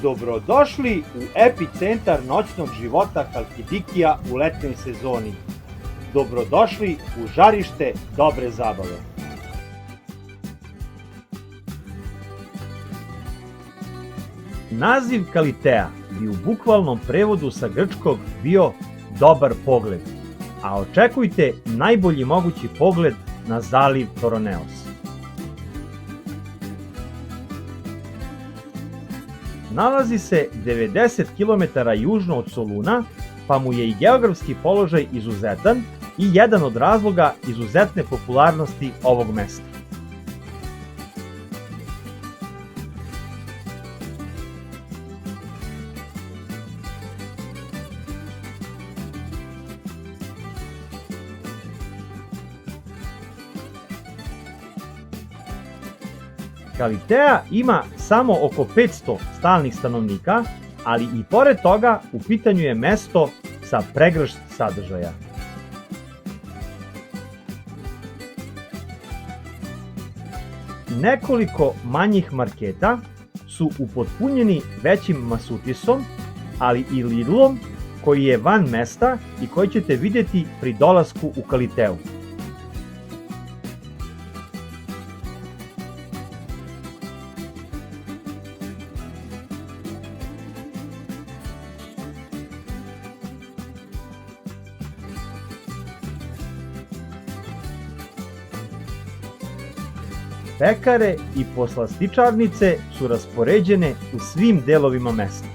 Dobrodošli u epicentar noćnog života Halkidikija u letnjoj sezoni. Dobrodošli u žarište dobre zabave. Naziv Kalitea bi u bukvalnom prevodu sa grčkog bio dobar pogled, a očekujte najbolji mogući pogled na zaliv Toroneos. Nalazi se 90 km južno od Soluna, pa mu je i geografski položaj izuzetan i jedan od razloga izuzetne popularnosti ovog mesta. Kalitea ima samo oko 500 stalnih stanovnika, ali i pored toga u pitanju je mesto sa pregršt sadržaja. Nekoliko manjih marketa su upotpunjeni većim Masutisom, ali i Lidlom koji je van mesta i koji ćete vidjeti pri dolasku u Kaliteu. Pekare i poslastičarnice su raspoređene u svim delovima mesta.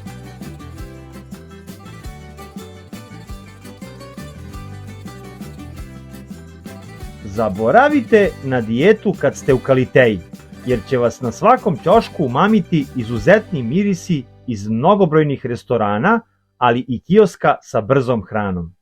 Zaboravite na dijetu kad ste u Kaliteji, jer će vas na svakom ćošku umamiti izuzetni mirisi iz mnogobrojnih restorana, ali i kioska sa brzom hranom.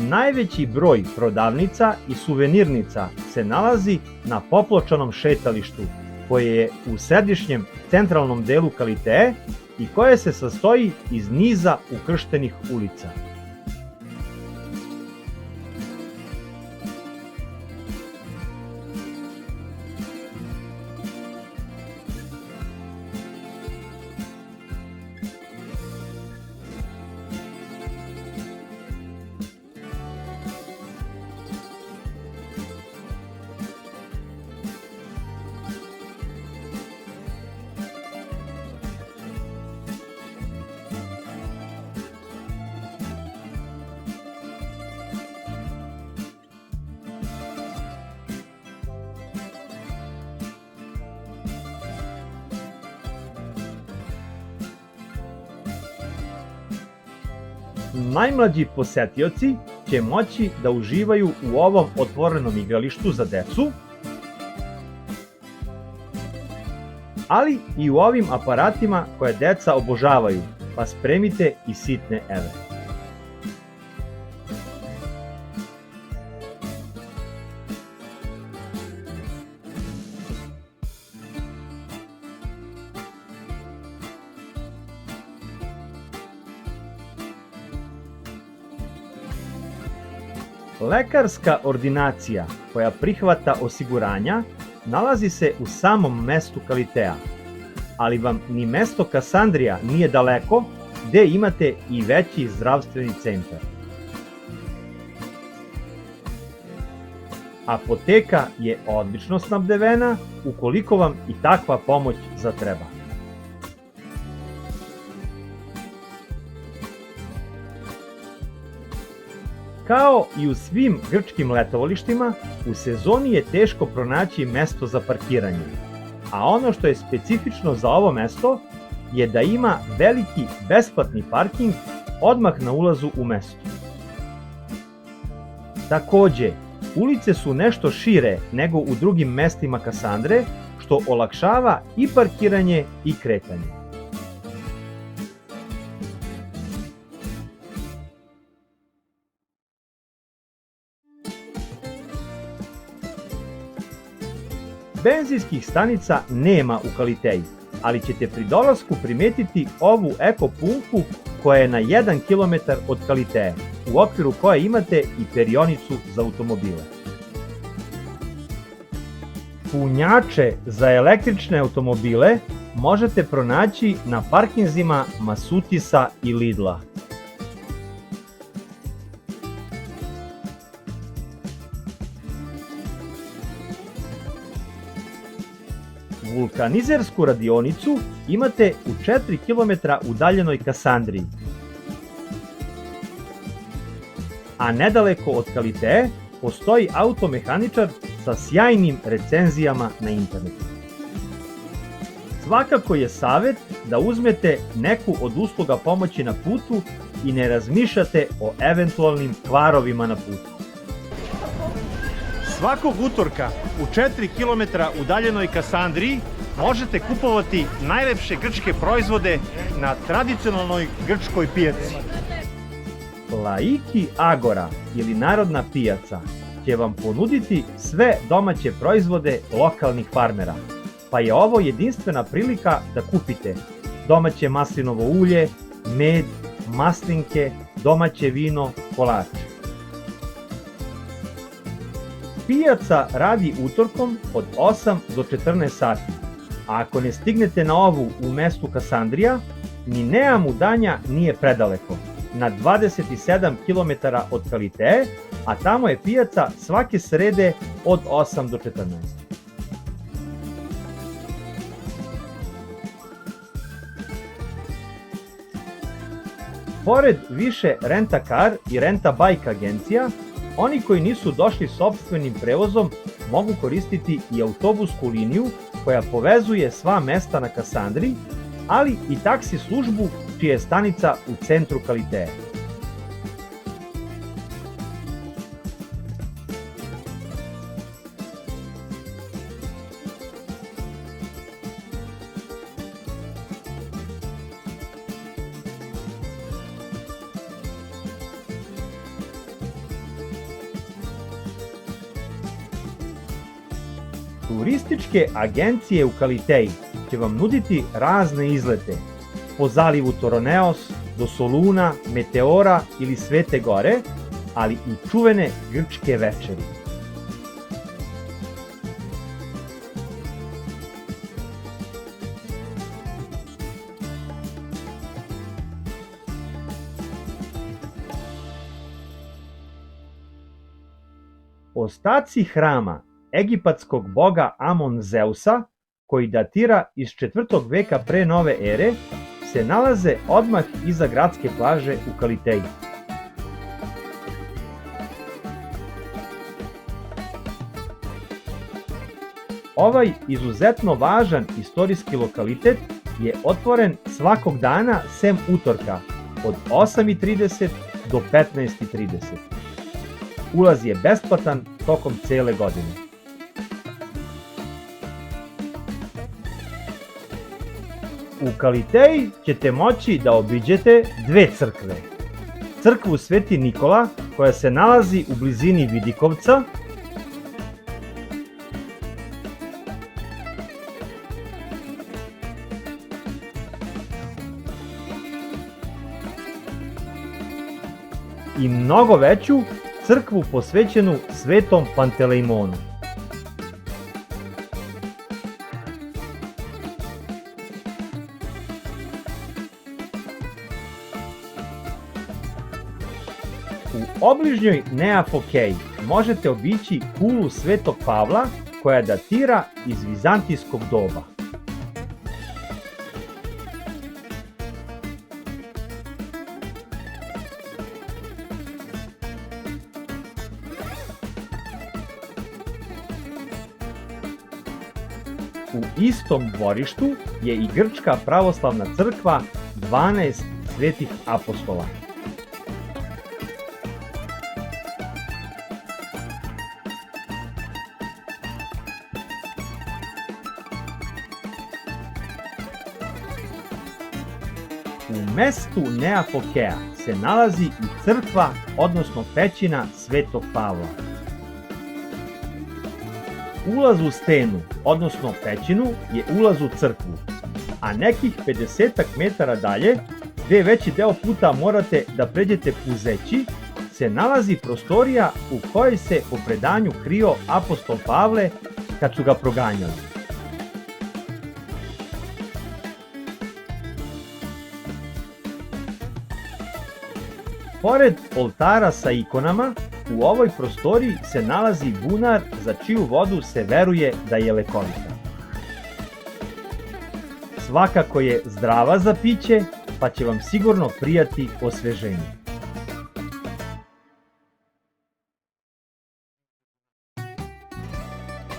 Najveći broj prodavnica i suvenirnica se nalazi na popločanom šetalištu, koje je u središnjem centralnom delu Kalitee i koje se sastoji iz niza ukrštenih ulica. Najmlađi posetioci će moći da uživaju u ovom otvorenom igralištu za decu, ali i u ovim aparatima koje deca obožavaju, pa spremite i sitne eve. Lekarska ordinacija koja prihvata osiguranja nalazi se u samom mestu Kalitea, ali vam ni mesto Kasandrija nije daleko, gde imate i veći zdravstveni centar. Apoteka je odlično snabdevena ukoliko vam i takva pomoć zatreba. Kao i u svim grčkim letovalištima, u sezoni je teško pronaći mesto za parkiranje, a ono što je specifično za ovo mesto je da ima veliki besplatni parking odmah na ulazu u mesto. Takođe, Ulice su nešto šire nego u drugim mestima Kasandre, što olakšava i parkiranje i kretanje. Benzinskih stanica nema u Kaliteji, ali ćete pri dolasku primetiti ovu eko pumpu koja je na 1 km od Kaliteje, u okviru koje imate i perionicu za automobile. Punjače za električne automobile možete pronaći na parkinzima Masutisa i Lidla. Vulkanizersku radionicu imate u 4 km udaljenoj Kasandriji. A nedaleko od Kaliteje postoji automehaničar sa sjajnim recenzijama na internetu. Svakako je savjet da uzmete neku od usluga pomoći na putu i ne razmišljate o eventualnim kvarovima na putu. Svakog utorka u 4 km udaljenoj Kasandriji možete kupovati najlepše grčke proizvode na tradicionalnoj grčkoj pijaci. Laiki Agora ili Narodna pijaca će vam ponuditi sve domaće proizvode lokalnih farmera, pa je ovo jedinstvena prilika da kupite domaće maslinovo ulje, med, maslinke, domaće vino, kolače. Pijaca radi utorkom od 8 do 14 sati, a ako ne stignete na ovu u mestu Kasandrija, ni Nea Mudanja nije predaleko, na 27 km od Kaliteje, a tamo je pijaca svake srede od 8 do 14. Pored više renta-car i renta-bike agencija, oni koji nisu došli sopstvenim prevozom mogu koristiti i autobusku liniju koja povezuje sva mesta na Kasandri, ali i taksi službu čija je stanica u centru Kaliteje. Turističke agencije u Kaliteji će vam nuditi razne izlete po zalivu Toroneos, do Soluna, Meteora ili Svete Gore, ali i čuvene grčke večeri. Ostaci hrama egipatskog boga Amon Zeusa, koji datira iz 4. veka pre nove ere, se nalaze odmah iza gradske plaže u Kaliteji. Ovaj izuzetno važan istorijski lokalitet je otvoren svakog dana sem utorka od 8:30 do 15:30. Ulaz je besplatan tokom cele godine. U Kaliteji ćete moći da obiđete dve crkve. Crkvu Sveti Nikola, koja se nalazi u blizini Vidikovca, i mnogo veću crkvu posvećenu Svetom Pantelejmonu. U obližnjoj Neafokej možete obići kulu Svetog Pavla koja datira iz vizantijskog doba. U istom dvorištu je i Grčka pravoslavna crkva 12 svetih apostola. U mestu Neafokea se nalazi i crkva, odnosno pećina Svetog Pavla. Ulaz u stenu, odnosno pećinu, je ulaz u crkvu, a nekih 50 metara dalje, gde veći deo puta morate da pređete puzeći, se nalazi prostorija u kojoj se po predanju krio apostol Pavle kad su ga proganjali. Pored oltara sa ikonama, u ovoj prostoriji se nalazi bunar za čiju vodu se veruje da je lekovita. Svakako je zdrava za piće, pa će vam sigurno prijati osveženje.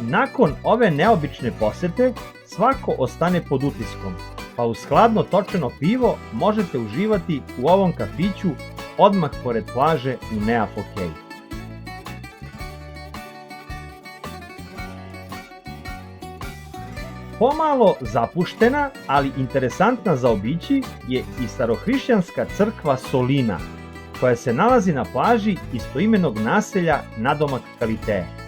Nakon ove neobične posete, svako ostane pod utiskom, pa uz hladno točeno pivo možete uživati u ovom kafiću odmah pored plaže u Neafokeji. Pomalo zapuštena, ali interesantna za obići je i starohrišćanska crkva Solina, koja se nalazi na plaži istoimenog naselja nadomak Kaliteja.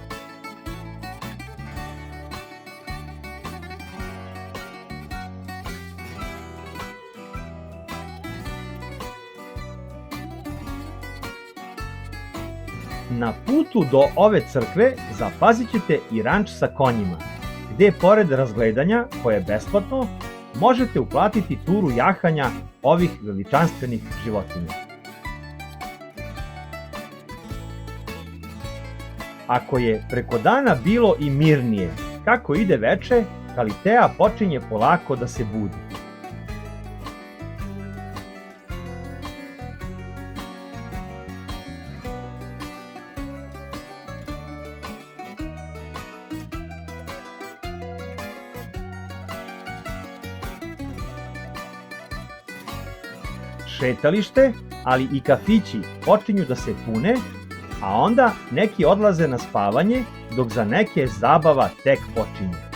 Na putu do ove crkve zapazit ćete i ranč sa konjima, gde pored razgledanja, koje je besplatno, možete uplatiti turu jahanja ovih veličanstvenih životinja. Ako je preko dana bilo i mirnije, kako ide veče, Kalitea počinje polako da se budi. Šetalište, ali i kafići počinju da se pune, a onda neki odlaze na spavanje, dok za neke zabava tek počinje.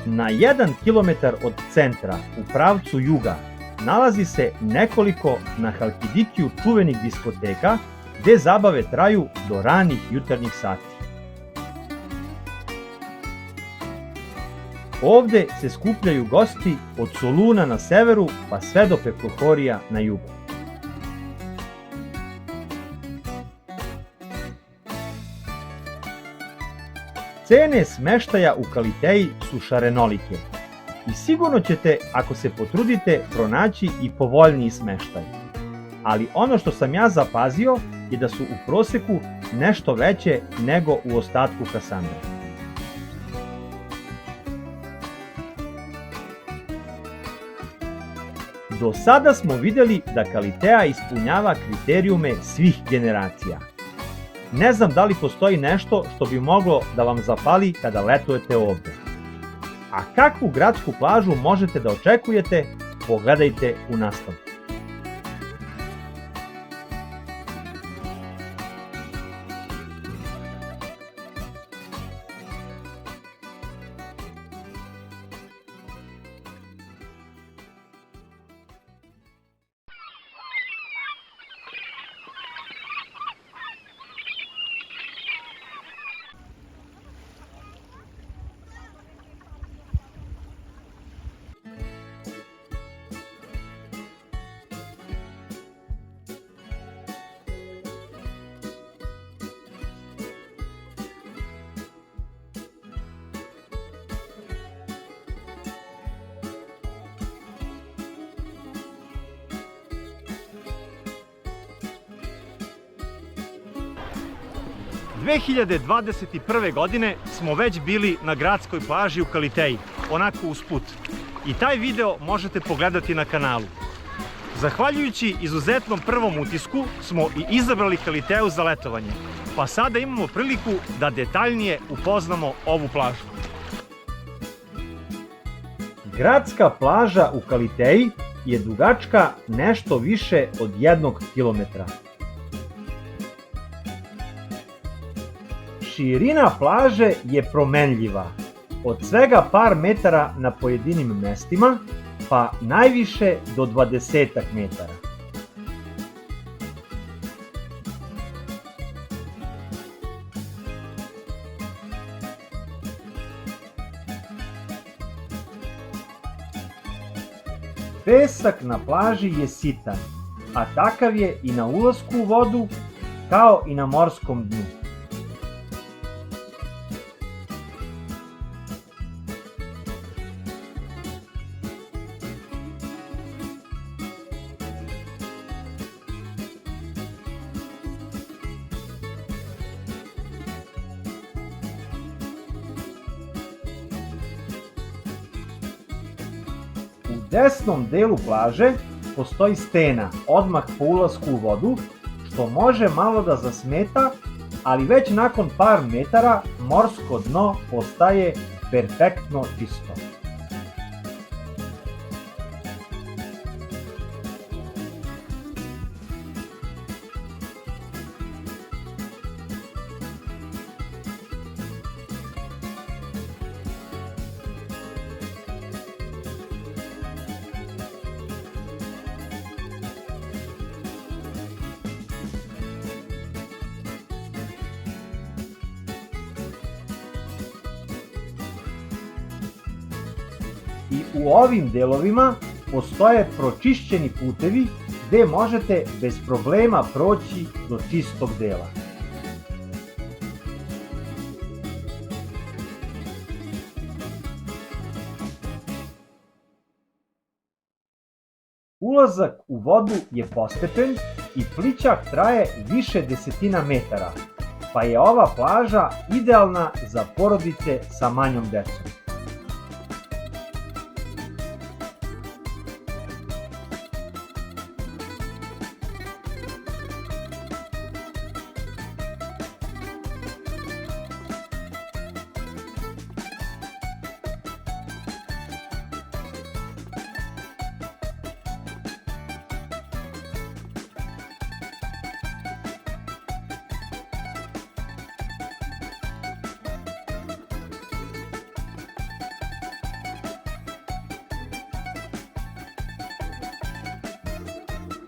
Na 1 kilometar od centra u pravcu juga nalazi se nekoliko na Halkidikiju čuvenih diskoteka gde zabave traju do ranih jutarnjih sati. Ovde se skupljaju gosti od Soluna na severu pa sve do Pekohorija na jugu. Cene smeštaja u Kaliteji su šarenolike i sigurno ćete, ako se potrudite, pronaći i povoljniji smeštaj. Ali ono što sam ja zapazio je da su u proseku nešto veće nego u ostatku Kasandre. Do sada smo videli da Kalitea ispunjava kriterijume svih generacija. Ne znam da li postoji nešto što bi moglo da vam zapali kada letujete ovde. A kakvu gradsku plažu možete da očekujete, pogledajte u nastavku. – 2021. godine smo već bili na gradskoj plaži u Kaliteji, onako usput. I taj video možete pogledati na kanalu. Zahvaljujući izuzetnom prvom utisku smo i izabrali Kaliteju za letovanje, pa sada imamo priliku da detaljnije upoznamo ovu plažu. Gradska plaža u Kaliteji je dugačka nešto više od 1 kilometra. Širina plaže je promenljiva, od svega par metara na pojedinim mestima, pa najviše do 20 metara. Pesak na plaži je sitan, a takav je i na ulasku u vodu, kao i na morskom dnu. U desnom delu plaže postoji stena odmah po ulasku u vodu, što može malo da zasmeta, ali već nakon par metara morsko dno postaje perfektno čisto. I u ovim delovima postoje pročišćeni putevi gde možete bez problema proći do čistog dela. Ulazak u vodu je postepen i plićak traje više desetina metara, pa je ova plaža idealna za porodice sa manjom decom.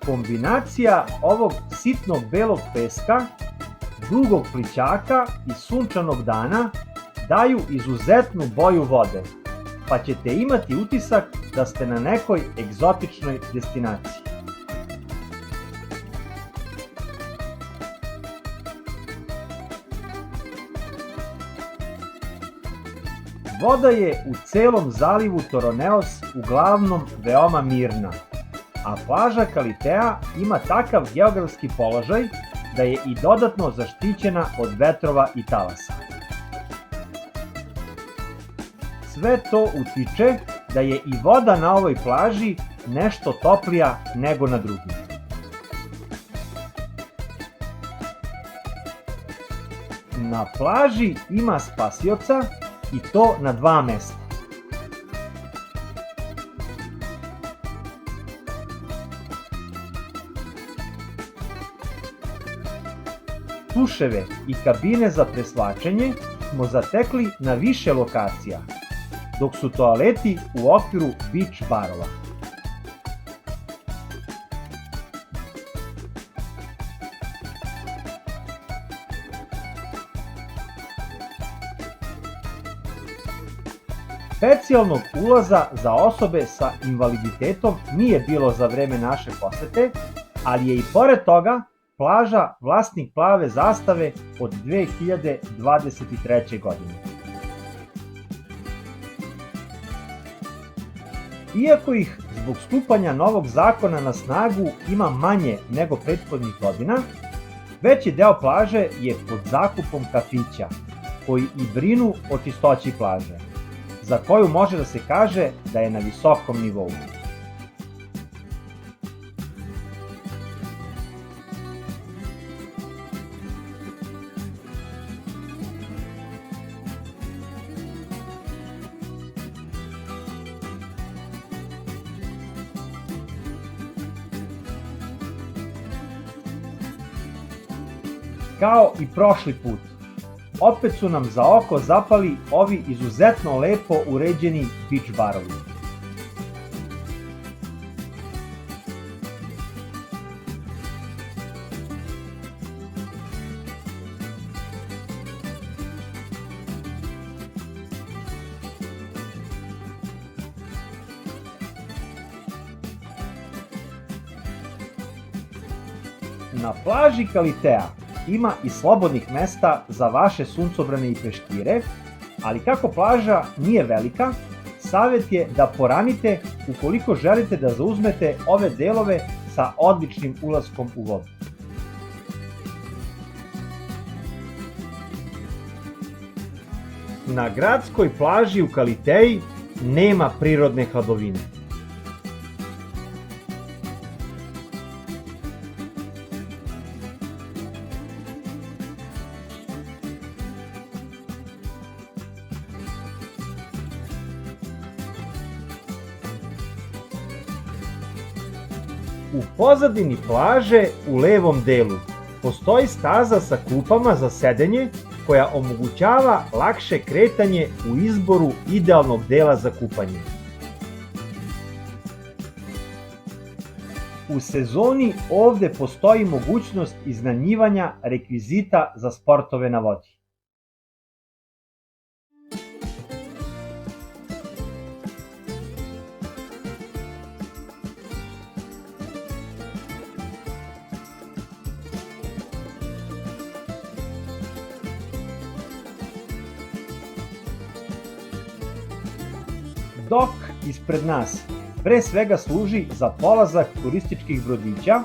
Kombinacija ovog sitnog belog peska, dugog plićaka i sunčanog dana daju izuzetnu boju vode, pa ćete imati utisak da ste na nekoj egzotičnoj destinaciji. Voda je u celom zalivu Toroneos uglavnom veoma mirna, a plaža Kalitea ima takav geografski položaj da je i dodatno zaštićena od vetrova i talasa. Sve to utiče da je i voda na ovoj plaži nešto toplija nego na drugim. Na plaži ima spasioca i to na 2 mesta. Tuševe i kabine za presvlačenje smo zatekli na više lokacija, dok su toaleti u okviru beach barova. Specijalnog ulaza za osobe sa invaliditetom nije bilo za vreme naše posete, ali je i pored toga plaža vlasnik plave zastave od 2023. godine. Iako ih zbog stupanja novog zakona na snagu ima manje nego prethodnih godina, veći deo plaže je pod zakupom kafića, koji i brinu o čistoći plaže, za koju može da se kaže da je na visokom nivou. kao i prošli put, opet su nam za oko zapali ovi izuzetno lepo uređeni beach barovi. Na plaži Kalitea ima i slobodnih mesta za vaše suncobrane i peškire, ali kako plaža nije velika, savjet je da poranite ukoliko želite da zauzmete ove delove sa odličnim ulaskom u vodu. Na gradskoj plaži u Kaliteji nema prirodne hladovine. U pozadini plaže u levom delu postoji staza sa klupama za sedenje koja omogućava lakše kretanje u izboru idealnog dela za kupanje. U sezoni ovde postoji mogućnost iznajmljivanja rekvizita za sportove na vodi. Dok ispred nas pre svega služi za polazak turističkih brodića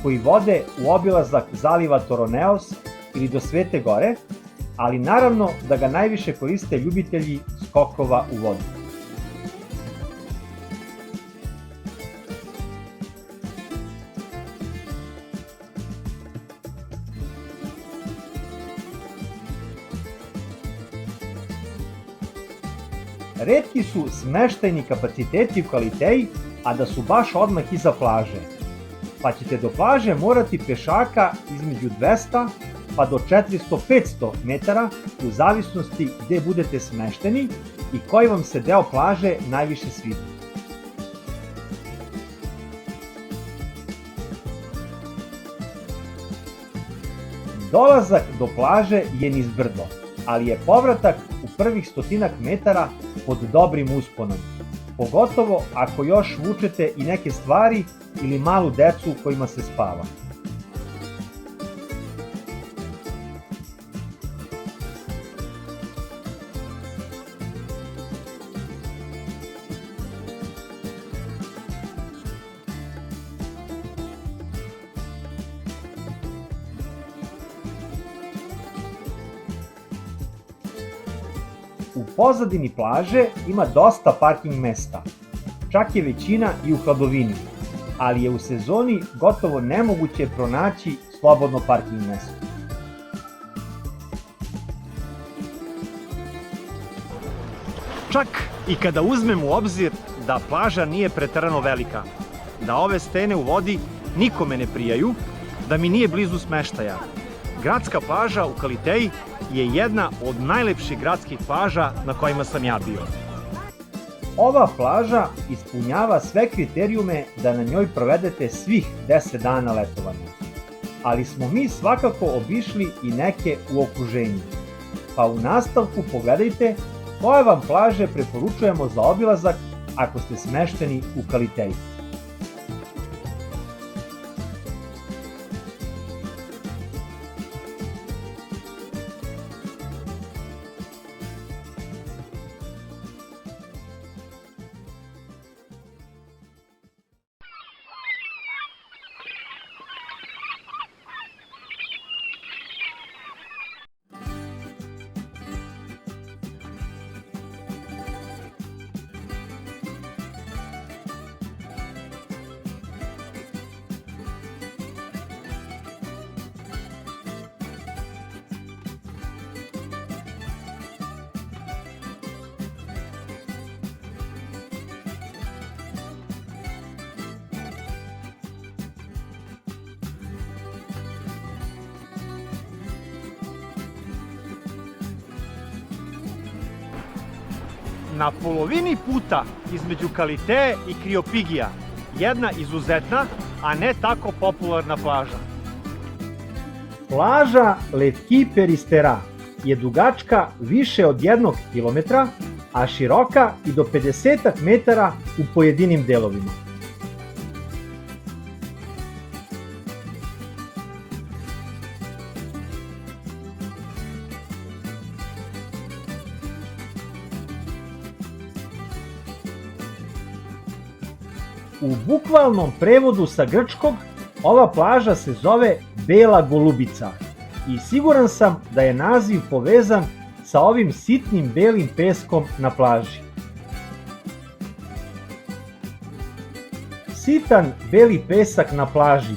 koji vode u obilazak zaliva Toroneos ili do Svete Gore, ali naravno da ga najviše koriste ljubitelji skokova u vodu. Retki su smeštajni kapaciteti u Kaliteji, a da su baš odmah iza plaže, pa ćete do plaže morati pešaka između 200 pa do 400-500 metara u zavisnosti gde budete smešteni i koji vam se deo plaže najviše svidi. Dolazak do plaže je nizbrdo, ali je povratak u prvih 100 metara pod dobrim usponom, pogotovo ako još vučete i neke stvari ili malu decu kojima se spava. U pozadini plaže ima dosta parking mesta, čak je većina i u hladovini, ali je u sezoni gotovo nemoguće pronaći slobodno parking mesto. Čak i kada uzmem u obzir da plaža nije preterano velika, da ove stene u vodi nikome ne prijaju, da mi nije blizu smeštaja, gradska plaža u Kaliteji je jedna od najlepših gradskih plaža na kojima sam ja bio. Ova plaža ispunjava sve kriterijume da na njoj provedete svih 10 dana letovanja, ali smo mi svakako obišli i neke u okruženju, pa u nastavku pogledajte koje vam plaže preporučujemo za obilazak ako ste smešteni u Kaliteji. na polovini puta između Kalitea i Kriopigija, jedna izuzetna, a ne tako popularna plaža. Plaža Letki Peristera je dugačka više od 1 km, a široka i do 50 metara u pojedinim delovima. U bukvalnom prevodu sa grčkog, ova plaža se zove Bela Golubica i siguran sam da je naziv povezan sa ovim sitnim belim peskom na plaži. Sitan beli pesak na plaži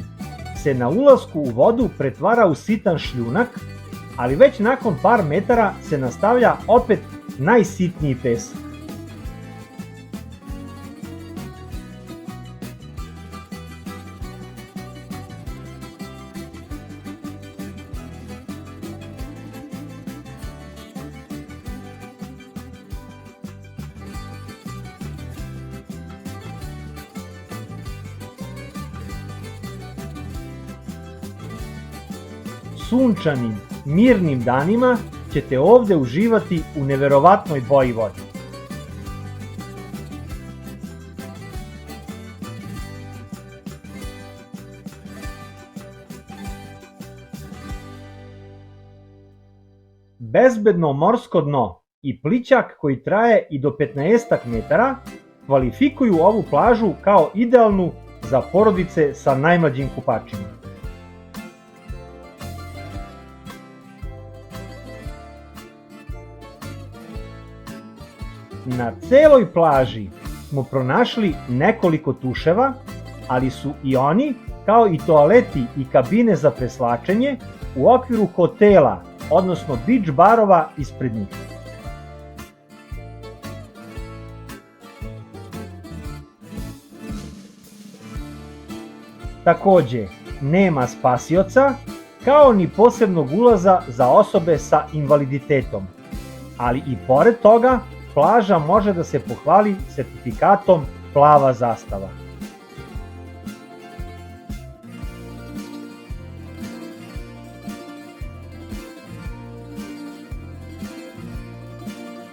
se na ulasku u vodu pretvara u sitan šljunak, ali već nakon par metara se nastavlja opet najsitniji pesak. Sunčanim, mirnim danima ćete ovde uživati u neverovatnoj boji vode. Bezbedno morsko dno i plićak koji traje i do 15 metara kvalifikuju ovu plažu kao idealnu za porodice sa najmlađim kupačima. Na celoj plaži smo pronašli nekoliko tuševa, ali su i oni, kao i toaleti i kabine za preslačenje, u okviru hotela, odnosno beach barova ispred njih. Takođe, nema spasioca, kao ni posebnog ulaza za osobe sa invaliditetom, ali i pored toga, plaža može da se pohvali sertifikatom Plava zastava.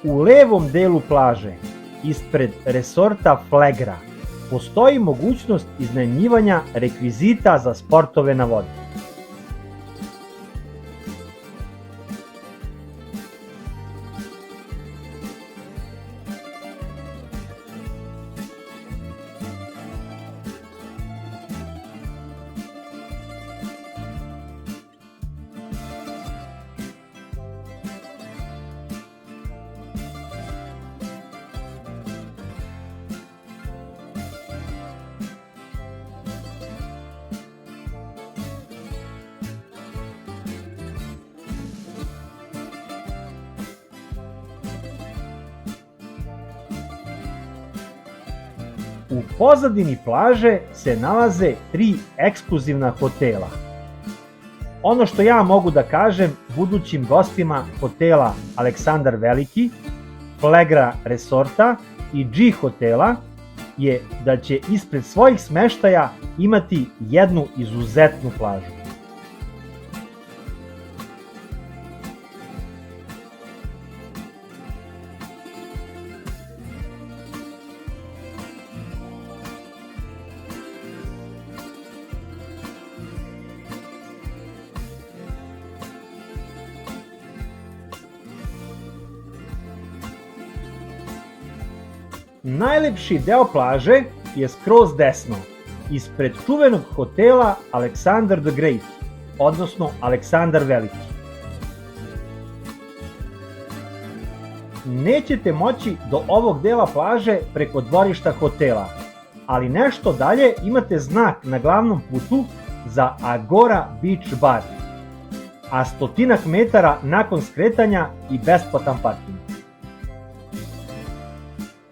U levom delu plaže, ispred resorta Flegra, postoji mogućnost iznajmljivanja rekvizita za sportove na vodi. U pozadini plaže se nalaze 3 ekskluzivna hotela. Ono što ja mogu da kažem budućim gostima hotela Aleksandar Veliki, Flegra Resorta i G hotela je da će ispred svojih smeštaja imati jednu izuzetnu plažu. Najlepši deo plaže je skroz desno, ispred čuvenog hotela Alexander the Great, odnosno Aleksandar Veliki. Nećete moći do ovog dela plaže preko dvorišta hotela, ali nešto dalje imate znak na glavnom putu za Agora Beach Bar, a 100 metara nakon skretanja i besplatan parking.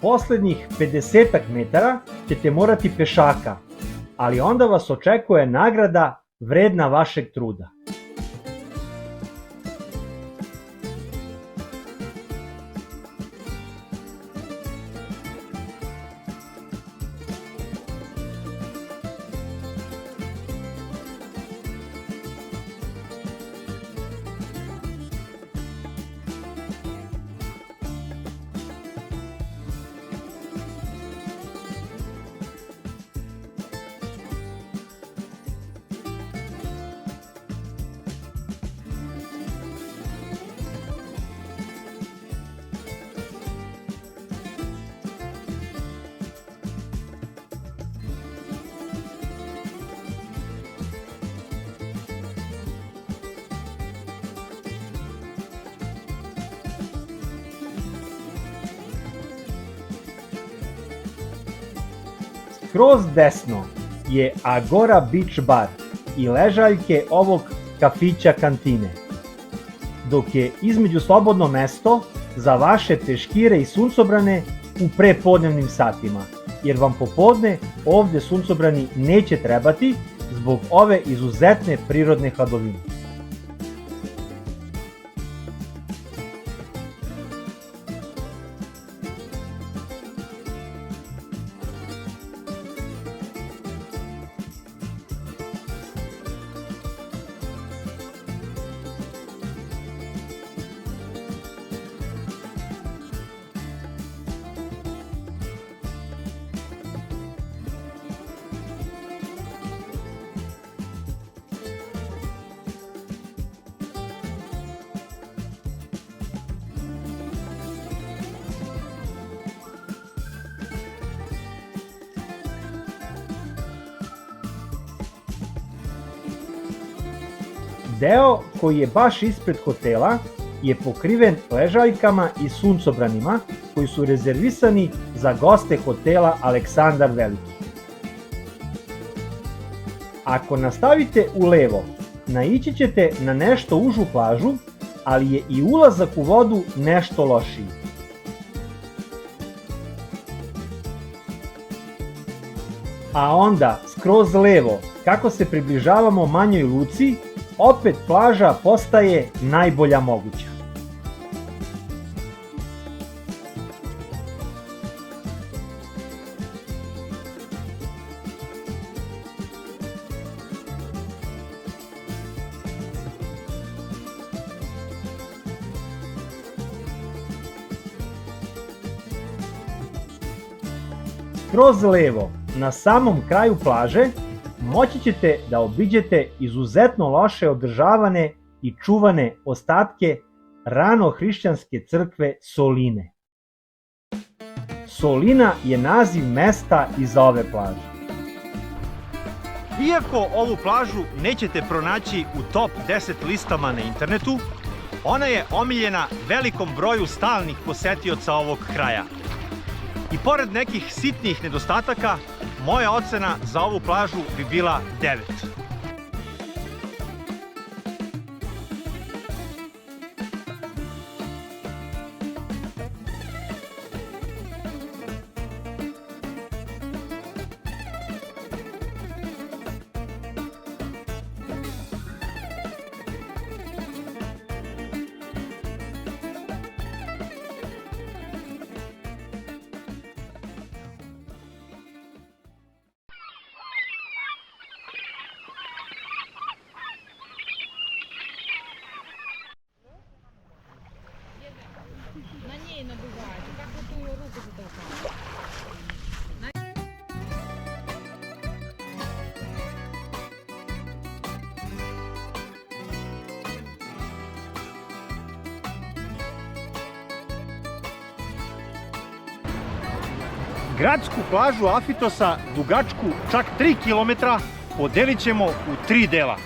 Poslednjih 50 metara ćete morati pešaka, ali onda vas očekuje nagrada vredna vašeg truda. skroz desno je Agora Beach Bar i ležaljke ovog kafića kantine, dok je između slobodno mesto za vaše peškire i suncobrane u prepodnevnim satima, jer vam popodne ovde suncobrani neće trebati zbog ove izuzetne prirodne hladovine. Deo koji je baš ispred hotela je pokriven ležaljkama i suncobranima koji su rezervisani za goste hotela Aleksandar Veliki. Ako nastavite u levo, naići ćete na nešto užu plažu, ali je i ulazak u vodu nešto lošiji. A onda, skroz levo, kako se približavamo manjoj luci, opet plaža postaje najbolja moguća. Skroz levo, na samom kraju plaže, moći ćete da obiđete izuzetno loše održavane i čuvane ostatke ranohrišćanske crkve Soline. Solina je naziv mesta iza ove plaže. Iako ovu plažu nećete pronaći u top 10 listama na internetu, ona je omiljena velikom broju stalnih posetioca ovog kraja. I pored nekih sitnih nedostataka, moja ocena za ovu plažu bi bila 9. На ней надувается, как вот ту руку затолкала. Gradsku plažu Afitosa, dugačku čak 3 km, podelit ćemo u 3 dela.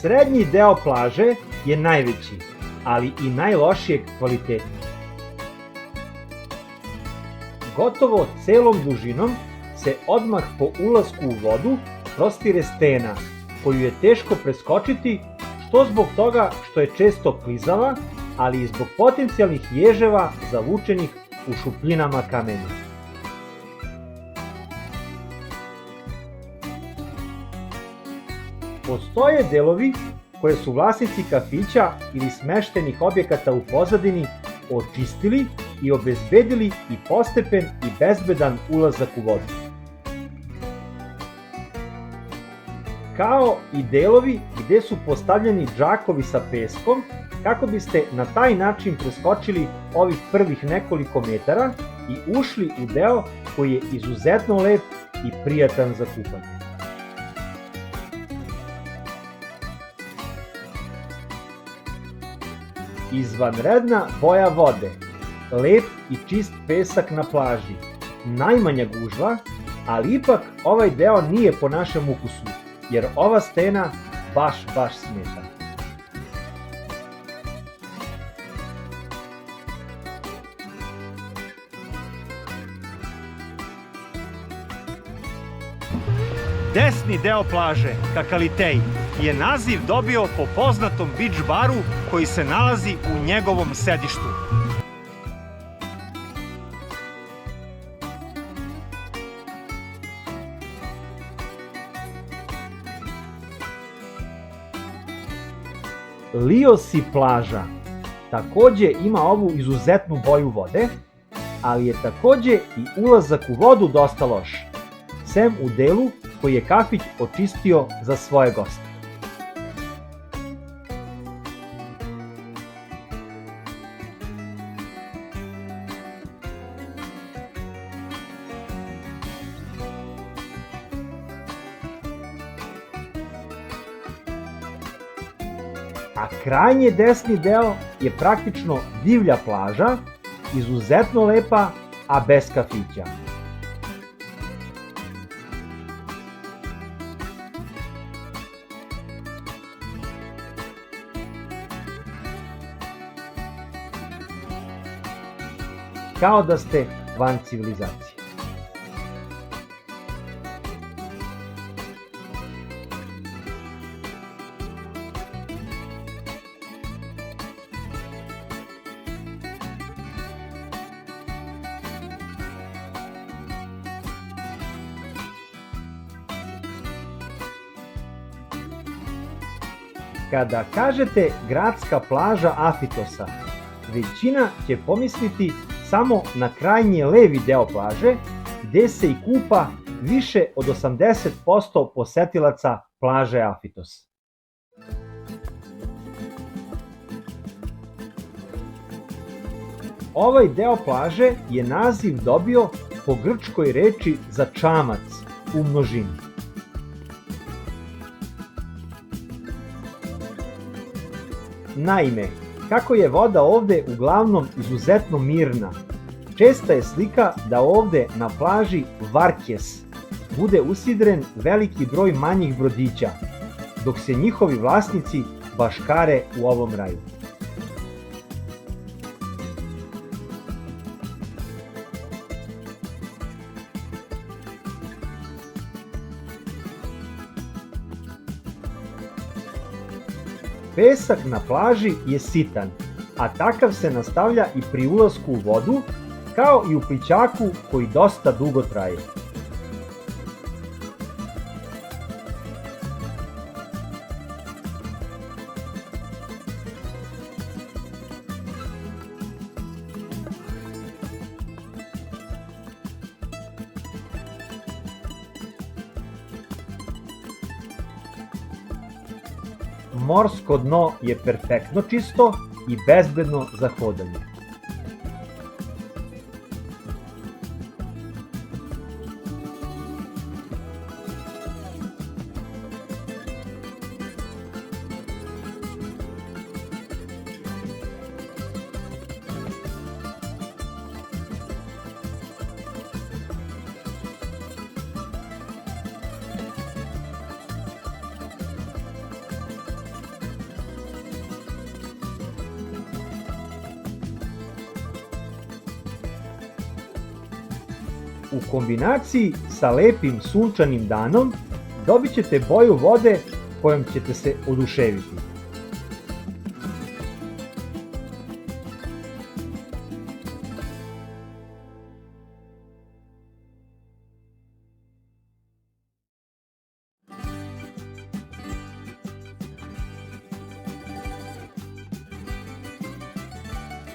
Srednji deo plaže je najveći, ali i najlošijeg kvaliteta. Gotovo celom dužinom se odmah po ulasku u vodu prostire stena, koju je teško preskočiti, što zbog toga što je često klizava, ali i zbog potencijalnih ježeva zavučenih u šupljinama kamenja. Postoje delovi koje su vlasnici kafića ili smeštenih objekata u pozadini očistili i obezbedili i postepen i bezbedan ulazak u vodu. Kao i delovi gde su postavljeni džakovi sa peskom, kako biste na taj način preskočili ovih prvih nekoliko metara i ušli u deo koji je izuzetno lep i prijatan za kupanje. Izvanredna boja vode, lep i čist pesak na plaži, najmanja gužva, ali ipak ovaj deo nije po našem ukusu, jer ova stena baš smeta. Desni deo plaže, Kakalitej, je naziv dobio po poznatom beach baru koji se nalazi u njegovom sedištu. Liosi plaža takođe ima ovu izuzetnu boju vode, ali je takođe i ulazak u vodu dosta loš, sem u delu koji je kafić očistio za svoje goste. A krajnje desni deo je praktično divlja plaža, izuzetno lepa, a bez kafića. Kao da ste van civilizacije. Kada kažete gradska plaža Afitosa, većina će pomisliti samo na krajnje levi deo plaže, gde se i kupa više od 80% posetilaca plaže Afitos. Ovaj deo plaže je naziv dobio po grčkoj reči za čamac u množini. Naime, kako je voda ovde uglavnom izuzetno mirna, česta je slika da ovde na plaži Varkjes bude usidren veliki broj manjih brodića, dok se njihovi vlasnici baškare u ovom raju. Pesak na plaži je sitan, a takav se nastavlja i pri ulasku u vodu, kao i u plićaku koji dosta dugo traje. Morsko dno je perfektno čisto i bezbedno za hodanje. U kombinaciji sa lepim sunčanim danom dobit ćete boju vode kojom ćete se oduševiti.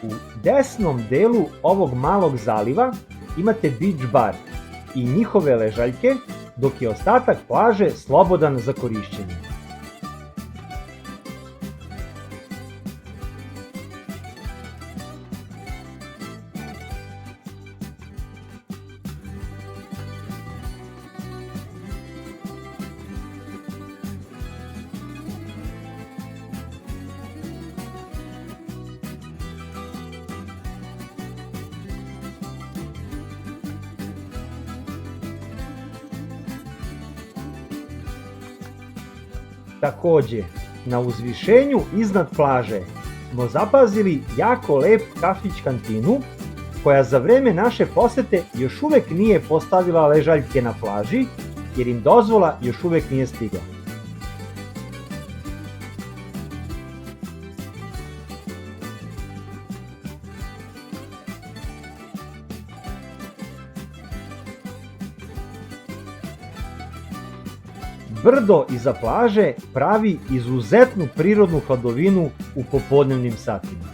U desnom delu ovog malog zaliva imate beach bar i njihove ležaljke, dok je ostatak plaže slobodan za korišćenje. Takođe, na uzvišenju iznad plaže smo zapazili jako lep kafić kantinu, koja za vreme naše posete još uvek nije postavila ležaljke na plaži, jer im dozvola još uvek nije stigla. Brdo iza plaže pravi izuzetnu prirodnu hladovinu u popodnevnim satima.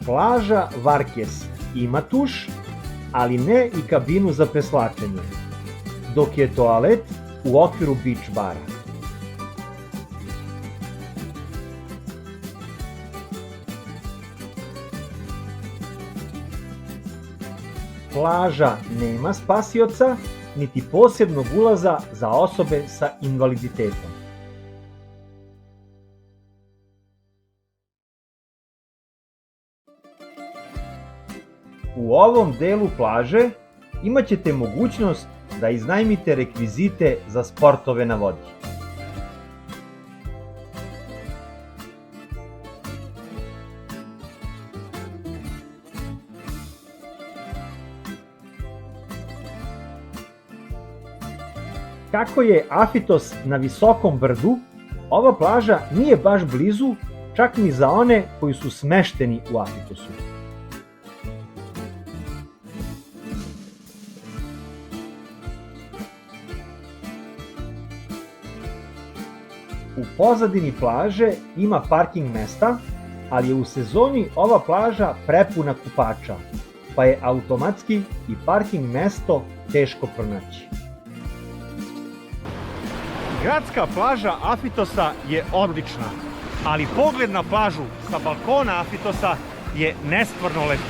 Plaža Varkes ima tuš, ali ne i kabinu za preslačenje, dok je toalet u okviru beach bara. Plaža nema spasioca, niti posebnog ulaza za osobe sa invaliditetom. U ovom delu plaže imat ćete mogućnost da iznajmite rekvizite za sportove na vodi. Kako je Afitos na visokom brdu, ova plaža nije baš blizu, čak ni za one koji su smešteni u Afitosu. U pozadini plaže ima parking mesta, ali je u sezoni ova plaža prepuna kupača, pa je automatski i parking mesto teško pronaći. Gradska plaža Afitosa je odlična, ali pogled na plažu sa balkona Afitosa je nestvarno lep.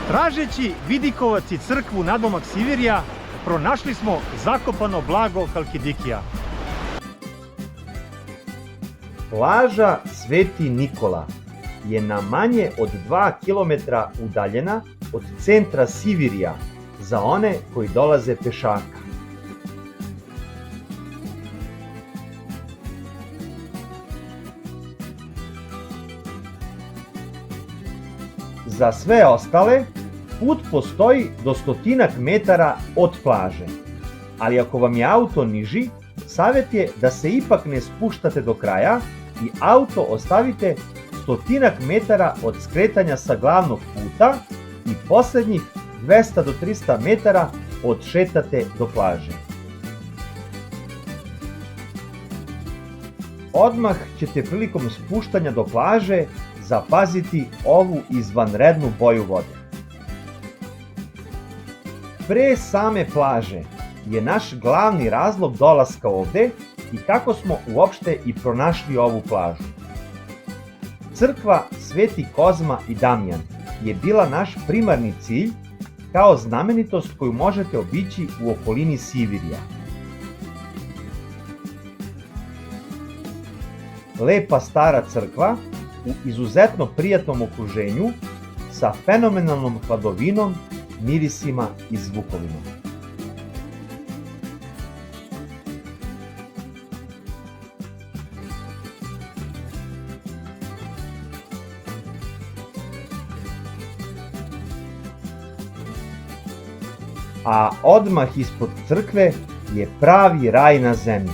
Tražeći vidikovac i crkvu nadomak Sivirija, pronašli smo zakopano blago Halkidikija. Plaža Sveti Nikola je na manje od 2 km udaljena od centra Sivirija za one koji dolaze pešaka. Za sve ostale, put postoji do 100 metara od plaže, ali ako vam je auto niži, savjet je da se ipak ne spuštate do kraja i auto ostavite 100 metara od skretanja sa glavnog puta i poslednjih 200 do 300 metara odšetate do plaže. Odmah ćete prilikom spuštanja do plaže zapaziti ovu izvanrednu boju vode. Pre same plaže je naš glavni razlog dolaska ovde i kako smo uopšte i pronašli ovu plažu. Crkva Sveti Kozma i Damjan je bila naš primarni cilj kao znamenitost koju možete obići u okolini Sivirija. Lepa stara crkva u izuzetno prijatnom okruženju sa fenomenalnom hladovinom, mirisima i zvukovima. a odmah ispod crkve je pravi raj na zemlji.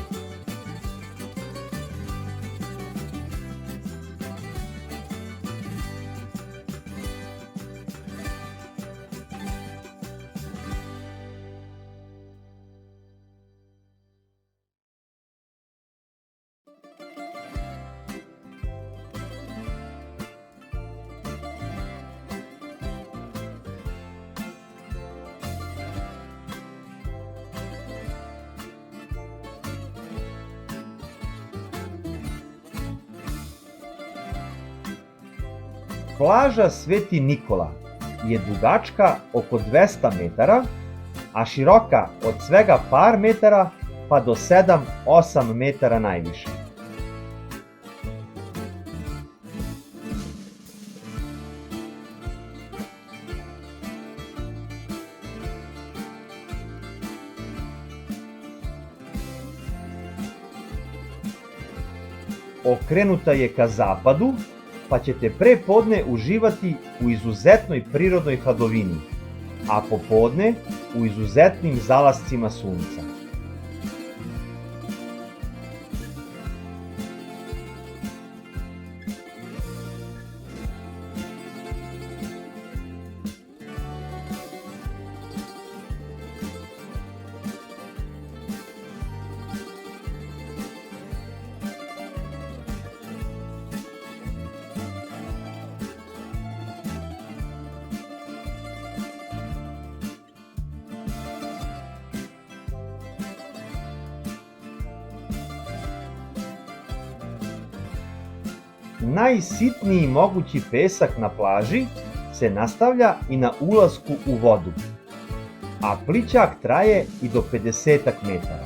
Plaža Sveti Nikola je dugačka oko 200 metara, a široka od svega par metara pa do 7-8 metara najviše. Okrenuta je ka zapadu, pa ćete pre podne uživati u izuzetnoj prirodnoj hladovini, a popodne u izuzetnim zalascima sunca. Najsitniji mogući pesak na plaži se nastavlja i na ulasku u vodu, a plićak traje i do 50 metara.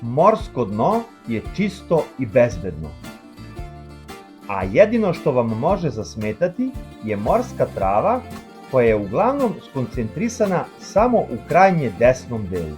Morsko dno je čisto i bezbedno, a jedino što vam može zasmetati je morska trava koja je uglavnom skoncentrisana samo u krajnje desnom delu.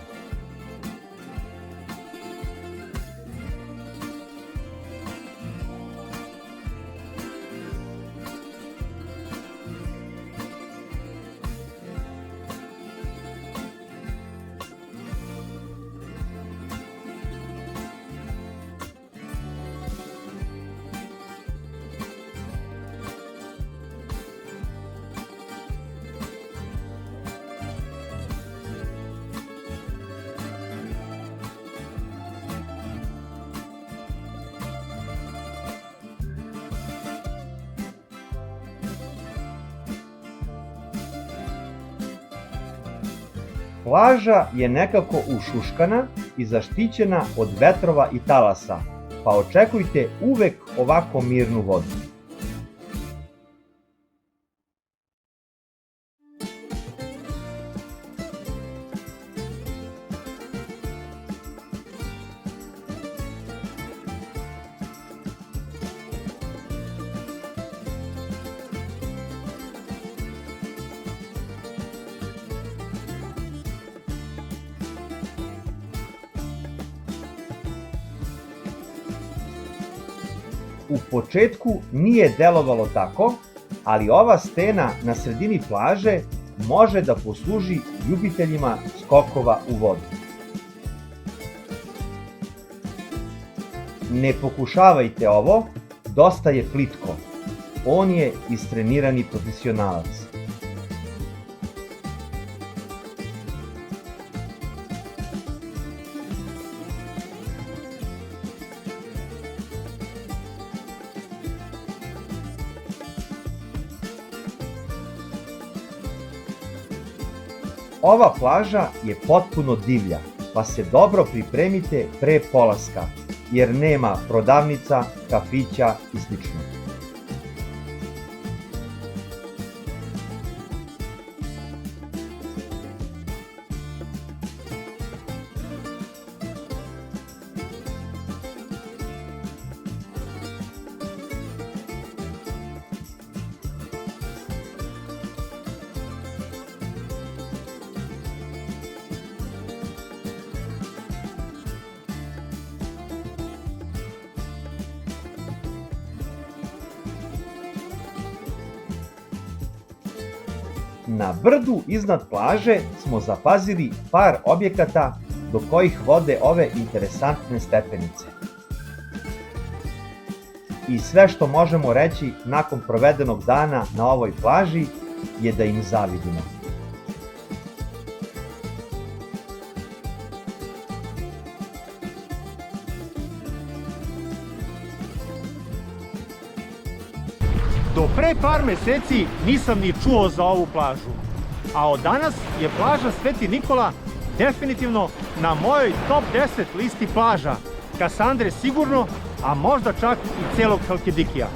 Plaža je nekako ušuškana i zaštićena od vetrova i talasa, pa očekujte uvek ovako mirnu vodu. U početku nije delovalo tako, ali ova stena na sredini plaže može da posluži ljubiteljima skokova u vodu. Ne pokušavajte ovo, dosta je plitko. On je istrenirani profesionalac. Ova plaža je potpuno divlja, pa se dobro pripremite pre polaska, jer nema prodavnica, kafića i sl. Na brdu iznad plaže smo zapazili par objekata do kojih vode ove interesantne stepenice. I sve što možemo reći nakon provedenog dana na ovoj plaži je da im zavidimo. Do pre par meseci nisam ni čuo za ovu plažu, a od danas je plaža Sveti Nikola definitivno na mojoj top 10 listi plaža. Kasandre sigurno, a možda čak i celog Halkidikija.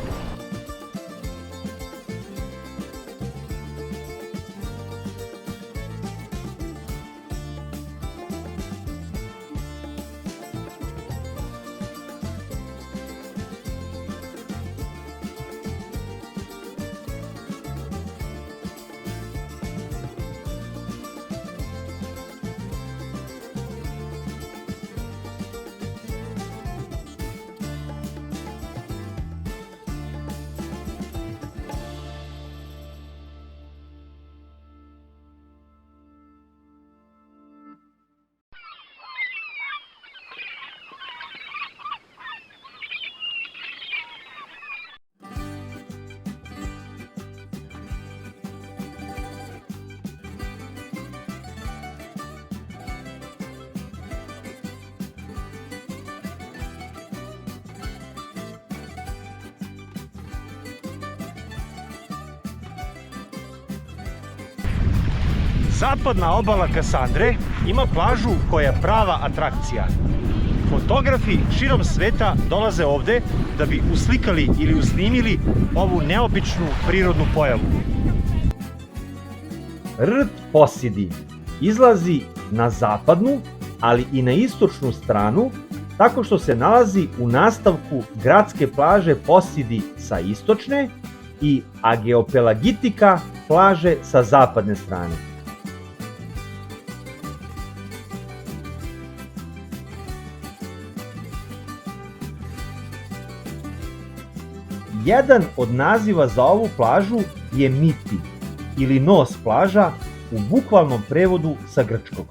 Zapadna obala Kasandre ima plažu koja je prava atrakcija. Fotografi širom sveta dolaze ovde da bi uslikali ili usnimili ovu neobičnu prirodnu pojavu. Rt Posidi izlazi na zapadnu, ali i na istočnu stranu, tako što se nalazi u nastavku gradske plaže Posidi sa istočne i Ageopelagitika plaže sa zapadne strane. Jedan od naziva za ovu plažu je Miti ili nos plaža u bukvalnom prevodu sa grčkog.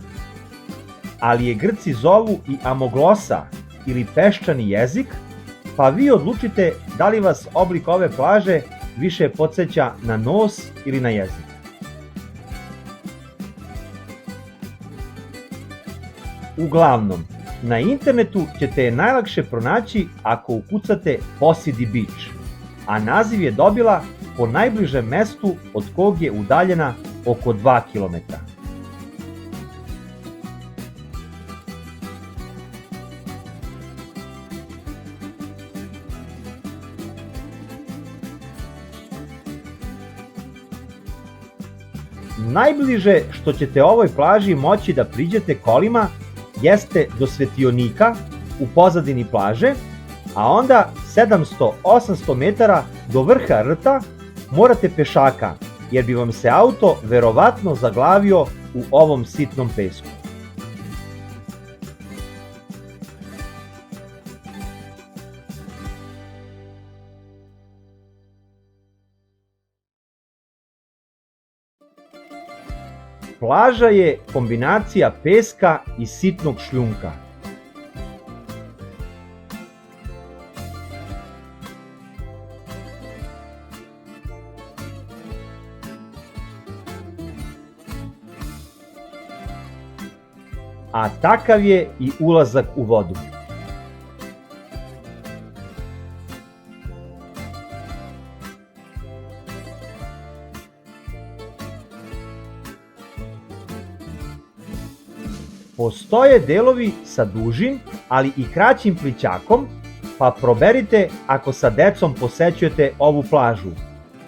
Ali je Grci zovu i amoglosa ili peščani jezik, pa vi odlučite da li vas oblik ove plaže više podsjeća na nos ili na jezik. Uglavnom, na internetu ćete je najlakše pronaći ako ukucate Posidi Beach, a naziv je dobila po najbližem mestu od kog je udaljena oko 2 km. Najbliže što ćete ovoj plaži moći da priđete kolima jeste do Svetionika u pozadini plaže, a onda 700-800 metara do vrha rta morate pešaka, jer bi vam se auto verovatno zaglavio u ovom sitnom pesku. Plaža je kombinacija peska i sitnog šljunka. A takav je i ulazak u vodu. Postoje delovi sa dužim, ali i kraćim plićakom, pa proberite ako sa decom posećujete ovu plažu.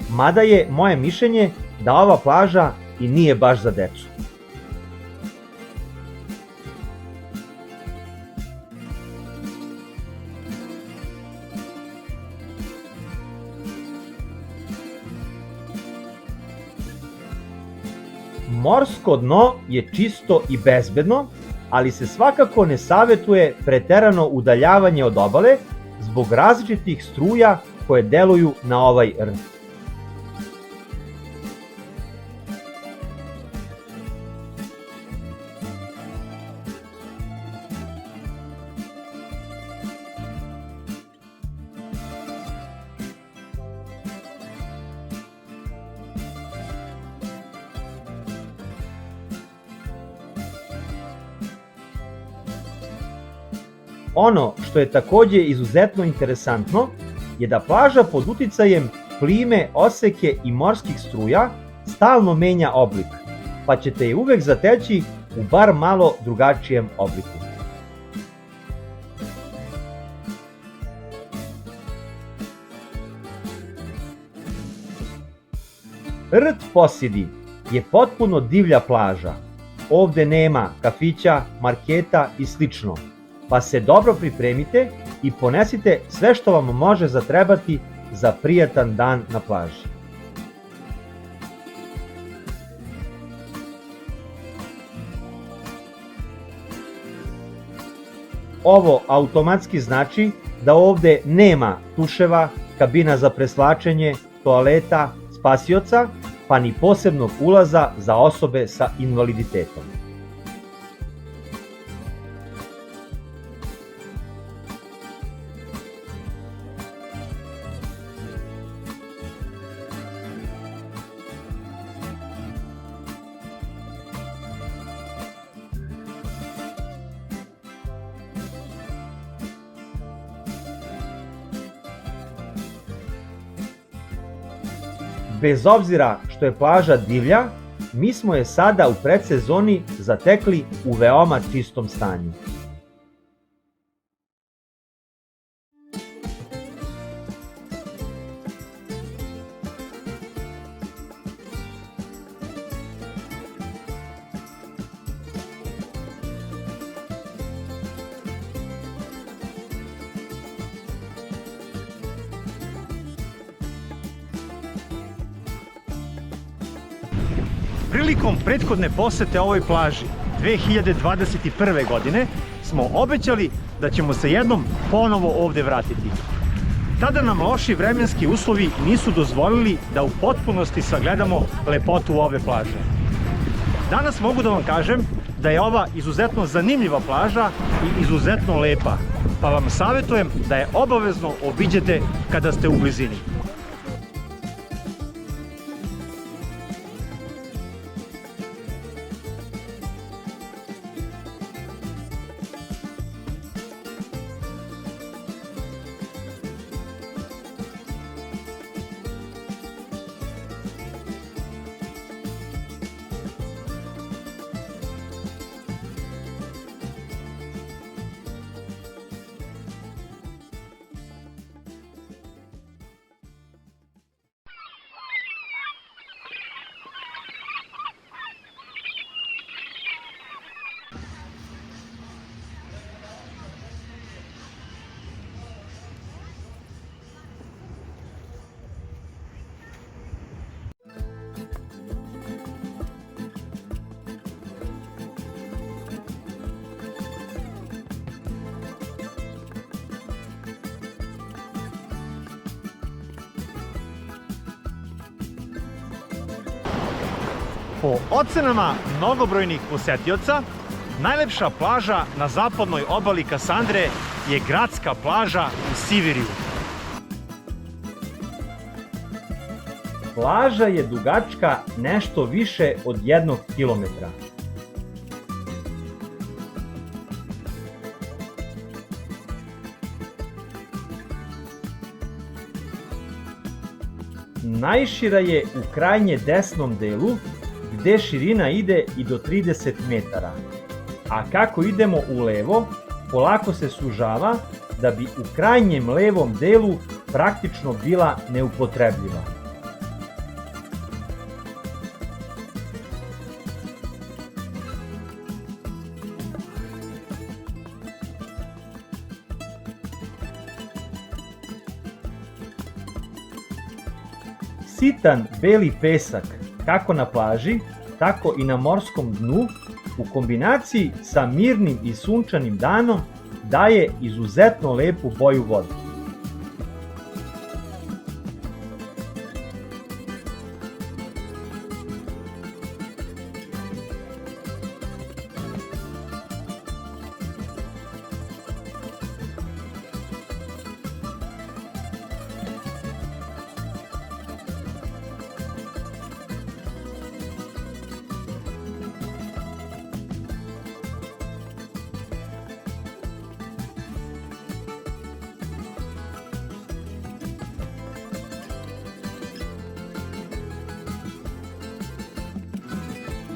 Mada je moje mišljenje da ova plaža i nije baš za decu. Morsko dno je čisto i bezbedno, ali se svakako ne savetuje preterano udaljavanje od obale zbog različitih struja koje deluju na ovaj rt. Ono što je takođe izuzetno interesantno je da plaža pod uticajem plime, oseke i morskih struja stalno menja oblik, pa ćete je uvek zateći u bar malo drugačijem obliku. Rt Posidi je potpuno divlja plaža. Ovde nema kafića, marketa i slično, pa se dobro pripremite i ponesite sve što vam može zatrebati za prijatan dan na plaži. Ovo automatski znači da ovde nema tuševa, kabina za preslačenje, toaleta, spasioca, pa ni posebnog ulaza za osobe sa invaliditetom. Bez obzira što je plaža divlja, mi smo je sada u predsezoni zatekli u veoma čistom stanju. Prilikom prethodne posete ovoj plaži 2021. godine smo obećali da ćemo se jednom ponovo ovde vratiti. Tada nam loši vremenski uslovi nisu dozvolili da u potpunosti sagledamo lepotu ove plaže. Danas mogu da vam kažem da je ova izuzetno zanimljiva plaža i izuzetno lepa, pa vam savjetujem da je obavezno obiđete kada ste u blizini. Po ocenama mnogobrojnih posetioca, najlepša plaža na zapadnoj obali Kasandre je gradska plaža u Siviriju. Plaža je dugačka nešto više od 1 kilometra. Najšira je u krajnje desnom delu, gde širina ide i do 30 metara, a kako idemo u levo, polako se sužava da bi u krajnjem levom delu praktično bila neupotrebljiva. Sitan beli pesak, kako na plaži, tako i na morskom dnu, u kombinaciji sa mirnim i sunčanim danom daje izuzetno lepu boju vode.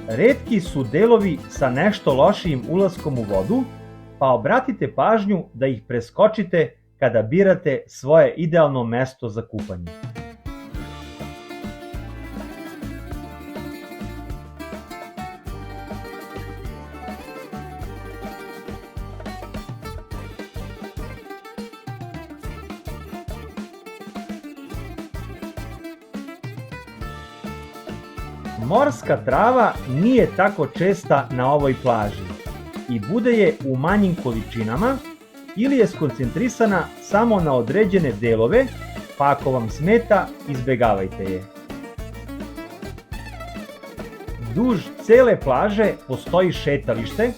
Retki su delovi sa nešto lošijim ulaskom u vodu, pa obratite pažnju da ih preskočite kada birate svoje idealno mesto za kupanje. Morska trava nije tako česta na ovoj plaži i bude je u manjim količinama ili je skoncentrisana samo na određene delove, pa ako vam smeta, izbegavajte je. Duž cele plaže postoji šetalište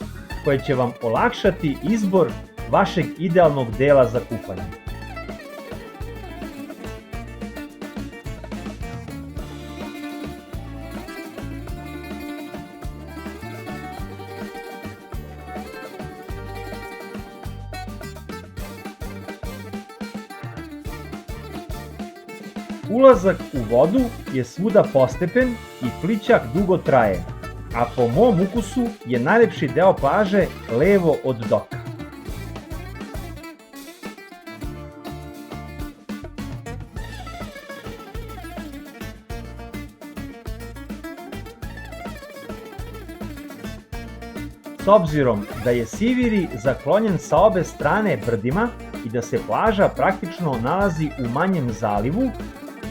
koje će vam olakšati izbor vašeg idealnog dela za kupanje. Ulazak u vodu je svuda postepen i plićak dugo traje, a po mom ukusu je najlepši deo plaže levo od doka. S obzirom da je Siviri zaklonjen sa obe strane brdima i da se plaža praktično nalazi u manjem zalivu,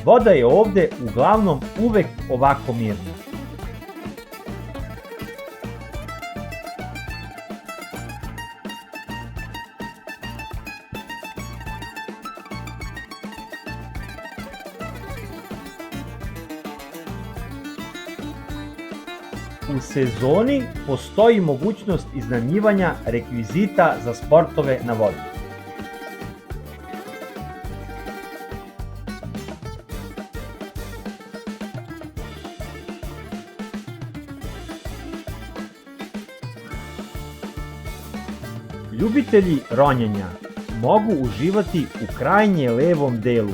voda je ovde uglavnom uvek ovako mirna. U sezoni postoji mogućnost iznajmljivanja rekvizita za sportove na vodi. Ljubitelji ronjenja mogu uživati u krajnje levom delu,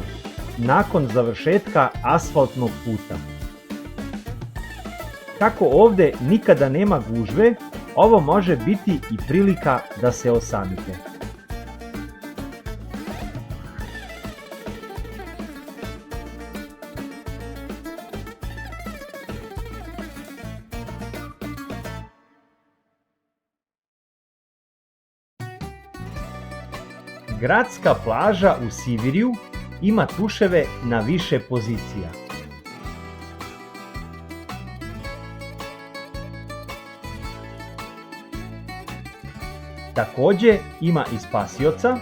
nakon završetka asfaltnog puta. Kako ovde nikada nema gužve, ovo može biti i prilika da se osamite. Gradska plaža u Siviriju ima tuševe na više pozicija. Takođe ima i spasioca,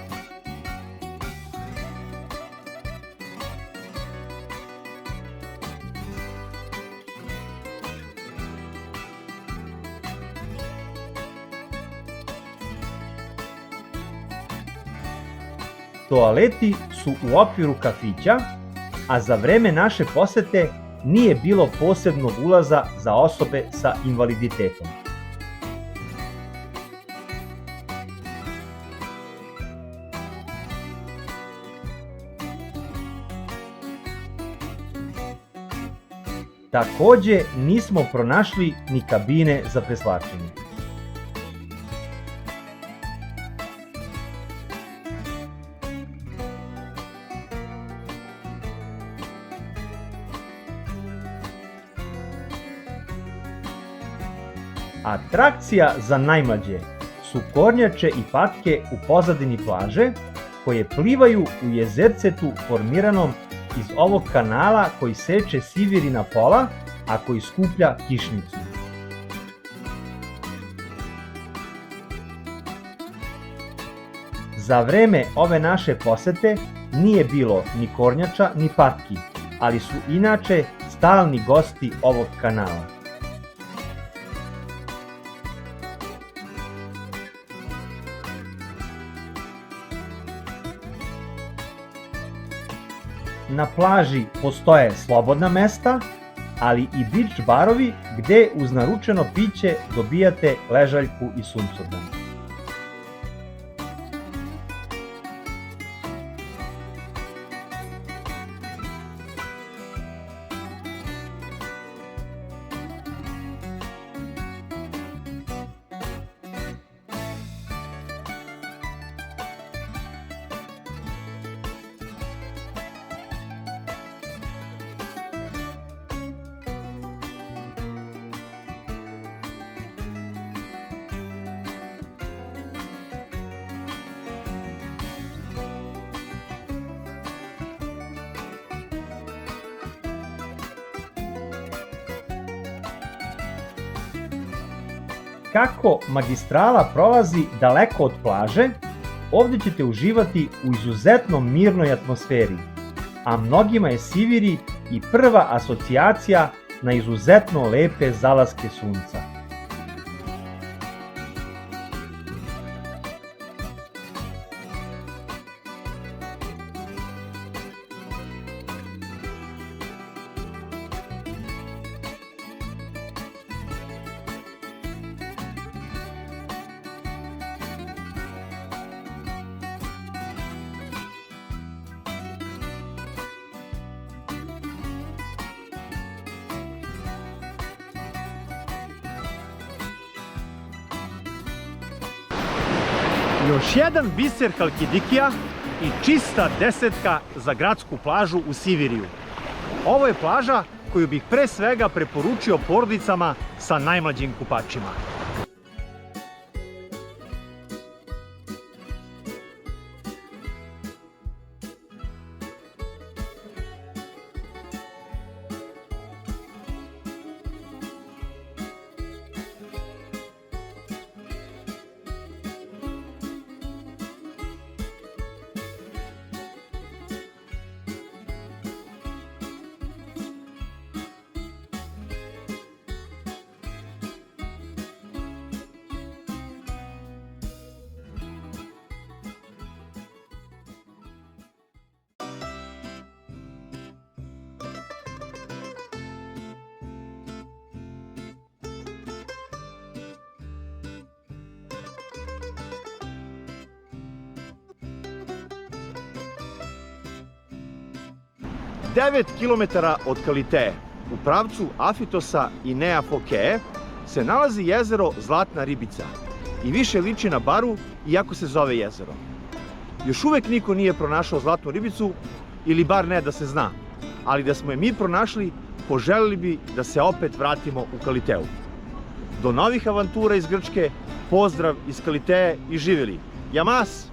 toaleti su u okviru kafića, a za vreme naše posete nije bilo posebnog ulaza za osobe sa invaliditetom. Takođe nismo pronašli ni kabine za preslačenje. Atrakcija za najmlađe su kornjače i patke u pozadini plaže koje plivaju u jezercetu formiranom iz ovog kanala koji seče Siviri na pola, a koji skuplja kišnicu. Za vreme ove naše posete nije bilo ni kornjača ni patki, ali su inače stalni gosti ovog kanala. Na plaži postoje slobodna mesta, ali i beach barovi gde uz naručeno piće dobijate ležaljku i suncodan. kako magistrala prolazi daleko od plaže, ovdje ćete uživati u izuzetno mirnoj atmosferi, a mnogima je Siviri i prva asocijacija na izuzetno lepe zalaske sunca. Još jedan biser Halkidikija i čista desetka za gradsku plažu u Siviriju. Ovo je plaža koju bih pre svega preporučio porodicama sa najmlađim kupačima. Devet kilometara od Kaliteje, u pravcu Afitosa i Nea Fokee, se nalazi jezero Zlatna ribica i više liči na baru, iako se zove jezero. Još uvek niko nije pronašao zlatnu ribicu, ili bar ne da se zna, ali da smo je mi pronašli, poželili bi da se opet vratimo u Kaliteju. Do novih avantura iz Grčke, pozdrav iz Kaliteje i živjeli! Yamas!